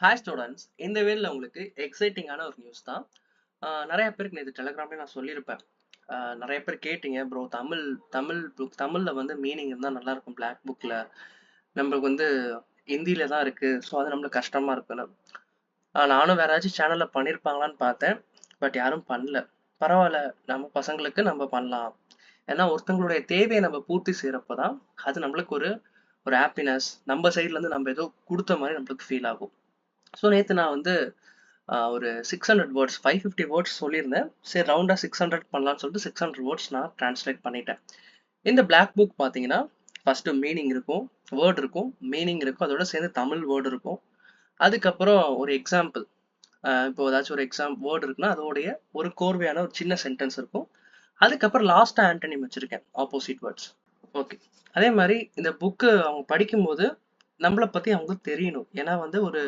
Hi students, இந்த வேலையில் உங்களுக்கு எக்ஸைட்டிங்கான ஒரு நியூஸ் தான். நிறைய பேருக்கு நேற்று டெலகிராம்லேயே நான் சொல்லியிருப்பேன். நிறைய பேர் கேட்டீங்க, ப்ரோ தமிழ் தமிழ் புக் தமிழில் வந்து மீனிங் இருந்தால் நல்லாயிருக்கும். பிளாக் புக்கில் நம்மளுக்கு வந்து ஹிந்தியில் தான் இருக்குது, ஸோ அது நம்மளுக்கு கஷ்டமாக இருக்குன்னு. நானும் வேற ஏதாச்சும் சேனலில் பண்ணியிருப்பாங்களான்னு பார்த்தேன், பட் யாரும் பண்ணல. பரவாயில்ல, நம்ம பசங்களுக்கு நம்ம பண்ணலாம். ஏன்னா ஒருத்தங்களுடைய தேவையை நம்ம பூர்த்தி செய்கிறப்ப தான் அது நம்மளுக்கு ஒரு ஒரு ஹாப்பினஸ், நம்ம சைட்லேருந்து நம்ம ஏதோ கொடுத்த மாதிரி நம்மளுக்கு ஃபீல் ஆகும். ஸோ நேற்று நான் வந்து ஒரு 600 வேர்ட்ஸ் 550 வேர்ட்ஸ் சொல்லியிருந்தேன். சரி, ரவுண்டாக 600 பண்ணலான்னு சொல்லிட்டு 600 வேர்ட்ஸ் நான் ட்ரான்ஸ்லேட் பண்ணிட்டேன். இந்த பிளாக் புக் பார்த்தீங்கன்னா ஃபஸ்ட்டு மீனிங் இருக்கும், வேர்ட் இருக்கும், மீனிங் இருக்கும், அதோட சேர்ந்து தமிழ் வேர்டு இருக்கும். அதுக்கப்புறம் ஒரு எக்ஸாம்பிள், இப்போ ஏதாச்சும் ஒரு வேர்டு இருக்குன்னா அதோடைய ஒரு கோர்வையான ஒரு சின்ன சென்டென்ஸ் இருக்கும். அதுக்கப்புறம் லாஸ்ட்டாக ஆண்டனிம் வச்சுருக்கேன், ஆப்போசிட் வேர்ட்ஸ். ஓகே, அதே மாதிரி இந்த புக்கு அவங்க படிக்கும்போது நம்மளை பற்றி அவங்களுக்கு தெரியணும். ஏன்னா வந்து ஒரு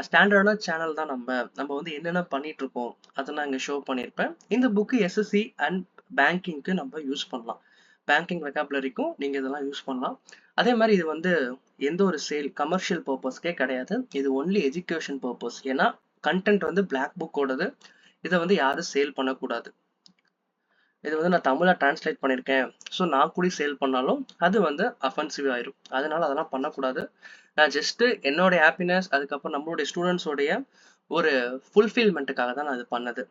ஸ்டாண்டர்டான சேனல் தான். நம்ம வந்து என்னென்ன பண்ணிட்டு இருக்கோம் அதை நான் இங்கே ஷோ பண்ணியிருப்பேன். இந்த புக்கு எஸ்எஸ்சி அண்ட் பேங்கிங்க்கு நம்ம யூஸ் பண்ணலாம். பேங்கிங் வெக்காபுலரிக்கும் நீங்கள் இதெல்லாம் யூஸ் பண்ணலாம். அதே மாதிரி இது வந்து எந்த ஒரு கமர்ஷியல் பர்பஸ்க்கே கிடையாது. இது ஒன்லி எஜுகேஷன் பர்பஸ். ஏன்னா கண்டென்ட் வந்து பிளாக் புக்கோடது. இதை வந்து யாரும் சேல் பண்ணக்கூடாது. இது வந்து நான் தமிழா டிரான்ஸ்லேட் பண்ணியிருக்கேன், ஸோ நான் கூட சேல் பண்ணாலும் அது வந்து அஃபென்சிவ் ஆயிரும். அதனால அதெல்லாம் பண்ணக்கூடாது. நான் ஜஸ்ட் என்னோட ஹாப்பினஸ், அதுக்கப்புறம் நம்மளுடைய ஸ்டூடெண்ட்ஸோடைய ஒரு ஃபுல்ஃபில்மெண்ட்டுக்காக தான் நான் இது பண்ணது.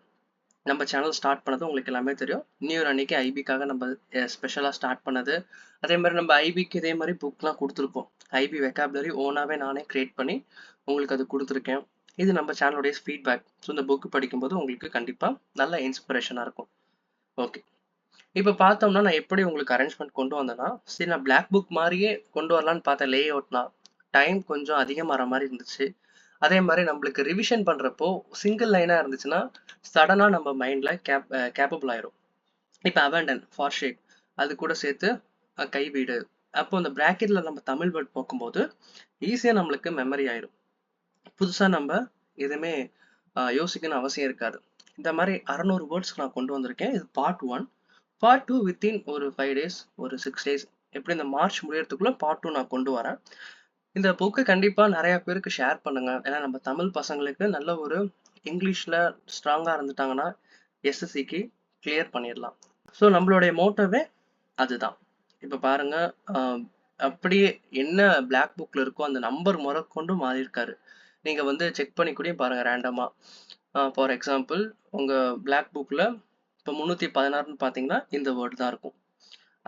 நம்ம சேனல் ஸ்டார்ட் பண்ணது உங்களுக்கு எல்லாமே தெரியும். நியூ இயர் அன்னைக்கு ஐபிக்காக நம்ம ஸ்பெஷலாக ஸ்டார்ட் பண்ணது. அதே மாதிரி நம்ம ஐபிக்கு இதே மாதிரி புக்லாம் கொடுத்துருக்கோம். ஐபி வெக்காபுலரி ஓனாகவே நானே கிரியேட் பண்ணி உங்களுக்கு அது கொடுத்துருக்கேன். இது நம்ம சேனலுடைய ஃபீட்பேக். ஸோ இந்த புக் படிக்கும்போது உங்களுக்கு கண்டிப்பாக நல்ல இன்ஸ்பிரேஷனாக இருக்கும். ஓகே, இப்போ பார்த்தோம்னா நான் எப்படி உங்களுக்கு அரேஞ்ச்மெண்ட் கொண்டு வந்தேன்னா, சரி நான் பிளாக் புக் மாதிரியே கொண்டு வரலான்னு பார்த்தேன். லே அவுட்னா டைம் கொஞ்சம் அதிகமாகிற மாதிரி இருந்துச்சு. அதே மாதிரி நம்மளுக்கு ரிவிஷன் பண்ணுறப்போ சிங்கிள் லைனாக இருந்துச்சுன்னா சடனாக நம்ம மைண்டில் கேப்பபிள் ஆயிரும். இப்போ அபேண்டன், ஃபார் ஷேக், அது கூட சேர்த்து கைவீடு. அப்போ இந்த ப்ராக்கெட்டில் நம்ம தமிழ் வேர்ட் பார்க்கும்போது ஈஸியாக நம்மளுக்கு மெமரி ஆயிரும். புதுசாக நம்ம எதுவுமே யோசிக்கணும்னு அவசியம் இருக்காது. இந்த மாதிரி 600 வேர்ட்ஸ் நான் கொண்டு வந்திருக்கேன். இது பார்ட் 1. பார்ட் 2 வித்தின் ஒரு 5 டேஸ், ஒரு 6 டேஸ், எப்படி இந்த மார்ச் முடியறதுக்குள்ள பார்ட் 2 நான் கொண்டு வரேன். இந்த புக்கை கண்டிப்பாக நிறைய பேருக்கு ஷேர் பண்ணுங்க. ஏன்னா நம்ம தமிழ் பசங்களுக்கு நல்ல ஒரு இங்கிலீஷில் ஸ்ட்ராங்காக இருந்துட்டாங்கன்னா எஸ்எஸ்சிக்கு கிளியர் பண்ணிடலாம். ஸோ நம்மளுடைய மோட்டோவே அதுதான். இப்போ பாருங்க, அப்படியே என்ன பிளாக் புக்கில் இருக்கோ அந்த நம்பர் முறை கொண்டு மாறி இருக்காரு. நீங்கள் வந்து செக் பண்ணி கூட பாருங்க ரேண்டமாக. ஃபார் எக்ஸாம்பிள், உங்கள் பிளாக் புக்கில் இப்போ 316ன்னு பார்த்தீங்கன்னா இந்த வேர்டு தான் இருக்கும்.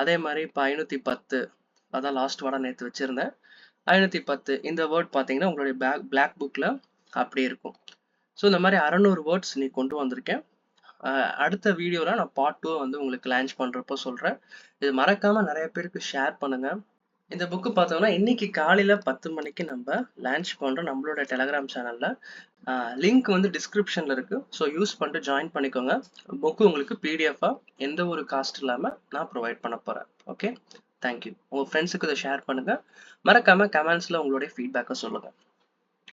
அதே மாதிரி இப்போ 510, அதான் லாஸ்ட் வேர்டாக நேற்று வச்சுருந்தேன். 510 இந்த வேர்ட் பார்த்தீங்கன்னா உங்களுடைய பிளாக் புக்கில் அப்படியே இருக்கும். ஸோ இந்த மாதிரி 600 வேர்ட்ஸ் நீ கொண்டு வந்திருக்கேன். அடுத்த வீடியோவில் நான் பார்ட் 2 வந்து உங்களுக்கு லான்ச் பண்ணுறப்போ சொல்கிறேன். இது மறக்காமல் நிறைய பேருக்கு ஷேர் பண்ணுங்கள். இந்த புக்கு பார்த்தோம்னா இன்னைக்கு காலையில் 10 மணிக்கு நம்ம லான்ச் பண்ணுறோம் நம்மளோட டெலகிராம் சேனலில். லிங்க் வந்து டிஸ்கிரிப்ஷனில் இருக்குது. ஸோ யூஸ் பண்ணிட்டு ஜாயின் பண்ணிக்கோங்க. புக்கு உங்களுக்கு பிடிஎஃபாக எந்த ஒரு காஸ்ட் இல்லாமல் நான் ப்ரொவைட் பண்ண போகிறேன். Okay, thank you. உங்கள் ஃப்ரெண்ட்ஸுக்கு இதை ஷேர் பண்ணுங்கள். மறக்காமல் கமெண்ட்ஸில் உங்களுடைய ஃபீட்பேக்கை சொல்லுங்கள்.